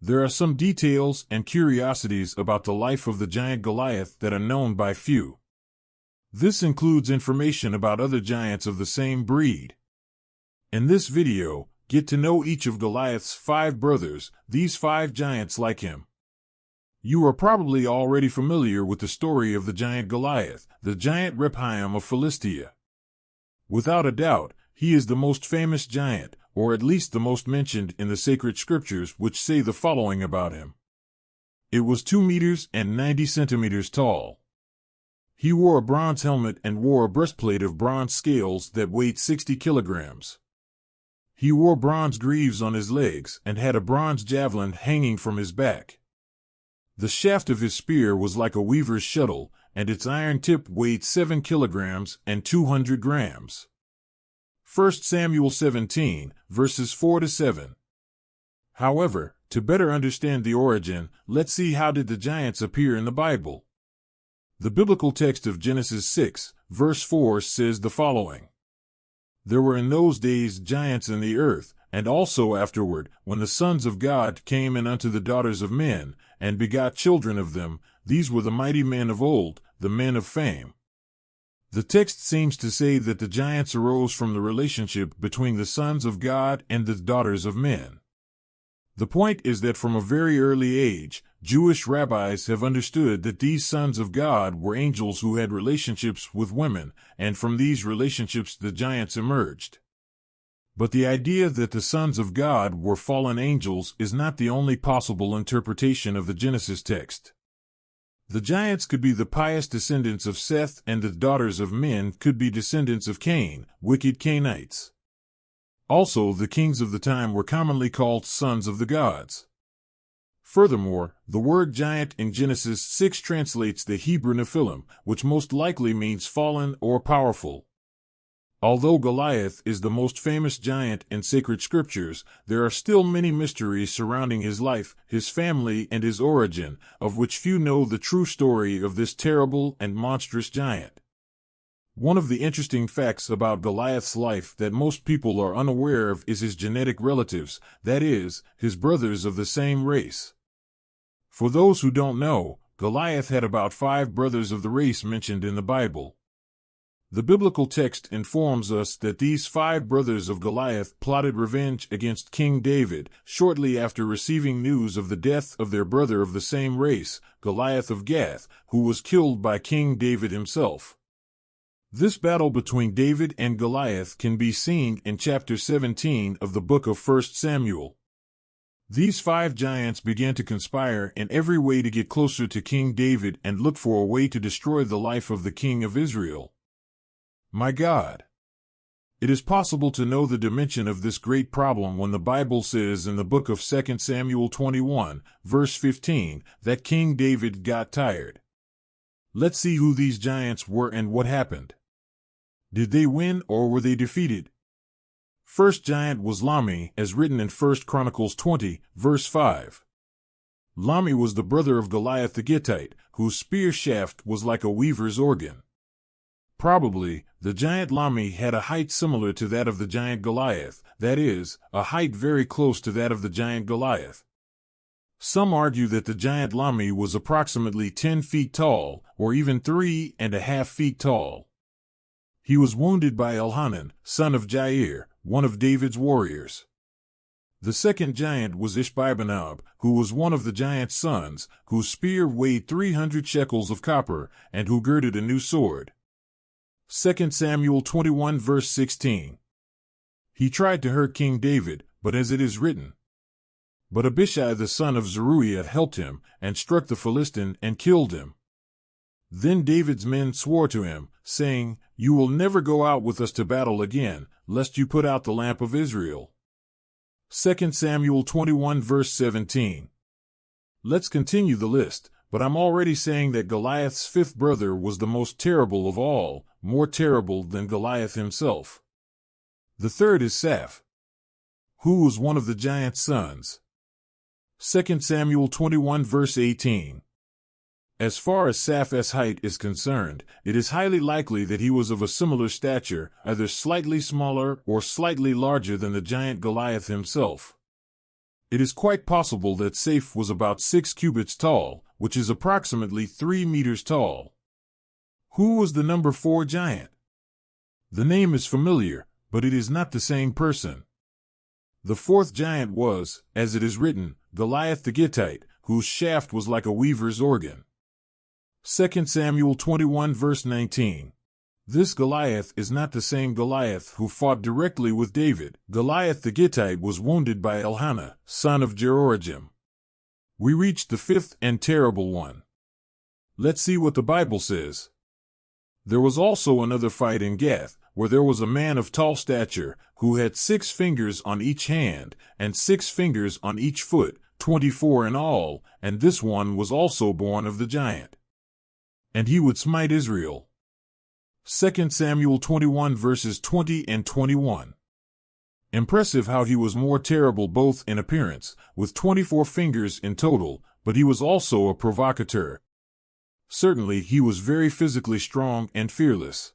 There are some details and curiosities about the life of the giant Goliath that are known by few. This includes information about other giants of the same breed. In this video, get to know each of Goliath's 5 brothers, these 5 giants like him. You are probably already familiar with the story of the giant Goliath, the giant Rephaim of Philistia. Without a doubt, he is the most famous giant, or at least the most mentioned in the sacred scriptures, which say the following about him. It was 2 meters and 90 centimeters tall. He wore a bronze helmet and wore a breastplate of bronze scales that weighed 60 kilograms. He wore bronze greaves on his legs and had a bronze javelin hanging from his back. The shaft of his spear was like a weaver's shuttle, and its iron tip weighed 7 kilograms and 200 grams. 1 Samuel 17, verses 4-7. However, to better understand the origin, let's see how did the giants appear in the Bible. The biblical text of Genesis 6, verse 4 says the following. There were in those days giants in the earth, and also afterward, when the sons of God came in unto the daughters of men, and begot children of them, these were the mighty men of old, the men of fame. The text seems to say that the giants arose from the relationship between the sons of God and the daughters of men. The point is that from a very early age, Jewish rabbis have understood that these sons of God were angels who had relationships with women, and from these relationships the giants emerged. But the idea that the sons of God were fallen angels is not the only possible interpretation of the Genesis text. The giants could be the pious descendants of Seth, and the daughters of men could be descendants of Cain, wicked Cainites. Also, the kings of the time were commonly called sons of the gods. Furthermore, the word giant in Genesis 6 translates the Hebrew Nephilim, which most likely means fallen or powerful. Although Goliath is the most famous giant in sacred scriptures, there are still many mysteries surrounding his life, his family, and his origin, of which few know the true story of this terrible and monstrous giant. One of the interesting facts about Goliath's life that most people are unaware of is his genetic relatives, that is, his brothers of the same race. For those who don't know, Goliath had about 5 brothers of the race mentioned in the Bible. The biblical text informs us that these 5 brothers of Goliath plotted revenge against King David shortly after receiving news of the death of their brother of the same race, Goliath of Gath, who was killed by King David himself. This battle between David and Goliath can be seen in chapter 17 of the book of 1 Samuel. These 5 giants began to conspire in every way to get closer to King David and look for a way to destroy the life of the king of Israel. My God! It is possible to know the dimension of this great problem when the Bible says in the book of 2 Samuel 21, verse 15, that King David got tired. Let's see who these giants were and what happened. Did they win or were they defeated? First giant was Lami, as written in 1 Chronicles 20, verse 5. Lami was the brother of Goliath the Gittite, whose spear shaft was like a weaver's organ. Probably, the giant Lami had a height similar to that of the giant Goliath, that is, a height very close to that of the giant Goliath. Some argue that the giant Lami was approximately 10 feet tall, or even 3.5 feet tall. He was wounded by Elhanan, son of Jair, one of David's warriors. The second giant was Ishbi-benob, who was one of the giant's sons, whose spear weighed 300 shekels of copper, and who girded a new sword. 2 Samuel 21 verse 16. He tried to hurt King David, but as it is written, but Abishai the son of Zeruiah helped him, and struck the Philistine and killed him. Then David's men swore to him, saying, You will never go out with us to battle again, lest you put out the lamp of Israel. 2 Samuel 21 verse 17. Let's continue the list, but I'm already saying that Goliath's 5th brother was the most terrible of all, more terrible than Goliath himself. The third is Saph, who was one of the giant's sons. 2 Samuel 21 verse 18. As far as Saph's height is concerned, it is highly likely that he was of a similar stature, either slightly smaller or slightly larger than the giant Goliath himself. It is quite possible that Seth was about 6 cubits tall, which is approximately 3 meters tall. Who was the number 4 giant? The name is familiar, but it is not the same person. The 4th giant was, as it is written, Goliath the Gittite, whose shaft was like a weaver's organ. 2 Samuel 21 verse 19. This Goliath is not the same Goliath who fought directly with David. Goliath the Gittite was wounded by Elkanah, son of Jehoiakim. We reached the 5th and terrible one. Let's see what the Bible says. There was also another fight in Gath, where there was a man of tall stature, who had 6 fingers on each hand, and 6 fingers on each foot, 24 in all, and this one was also born of the giant. And he would smite Israel. 2 Samuel 21 verses 20 and 21. Impressive how he was more terrible both in appearance, with 24 fingers in total, but he was also a provocateur. Certainly he was very physically strong and fearless.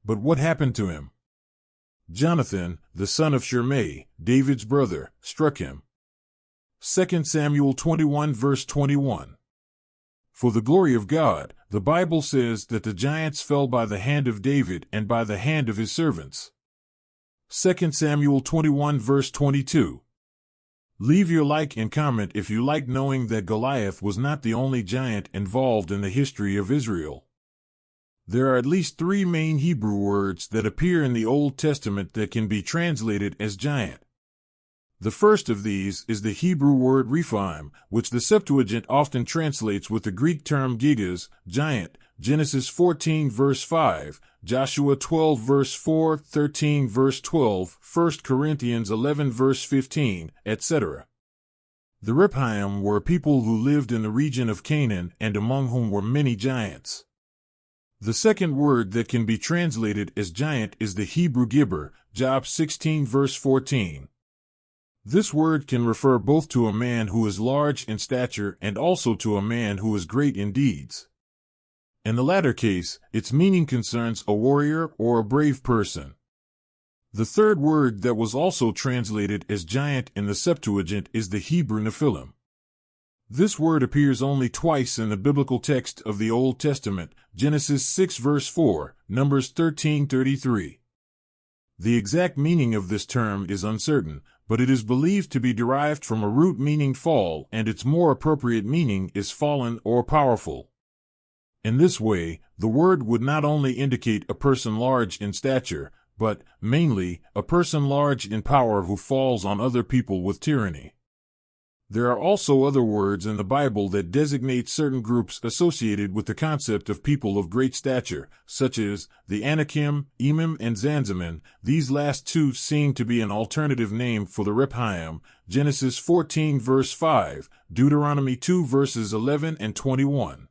But what happened to him? Jonathan, the son of Shimei, David's brother, struck him. 2 Samuel 21 verse 21. For the glory of God, the Bible says that the giants fell by the hand of David and by the hand of his servants. 2 Samuel 21 verse 22. Leave your like and comment if you like knowing that Goliath was not the only giant involved in the history of Israel. There are at least 3 main Hebrew words that appear in the Old Testament that can be translated as giant. The first of these is the Hebrew word Rephaim, which the Septuagint often translates with the Greek term gigas, giant, Genesis 14 verse 5, Joshua 12 verse 4, 13 verse 12, 1 Corinthians 11 verse 15, etc. The Rephaim were people who lived in the region of Canaan and among whom were many giants. The second word that can be translated as giant is the Hebrew gibber, Job 16 verse 14. This word can refer both to a man who is large in stature and also to a man who is great in deeds. In the latter case, its meaning concerns a warrior or a brave person. The third word that was also translated as giant in the Septuagint is the Hebrew Nephilim. This word appears only twice in the biblical text of the Old Testament, Genesis 6 verse 4, Numbers 13:33. The exact meaning of this term is uncertain, but it is believed to be derived from a root meaning fall, and its more appropriate meaning is fallen or powerful. In this way, the word would not only indicate a person large in stature, but, mainly, a person large in power who falls on other people with tyranny. There are also other words in the Bible that designate certain groups associated with the concept of people of great stature, such as the Anakim, Emim, and Zanzamin. These last 2 seem to be an alternative name for the Rephaim, Genesis 14 verse 5, Deuteronomy 2 verses 11 and 21.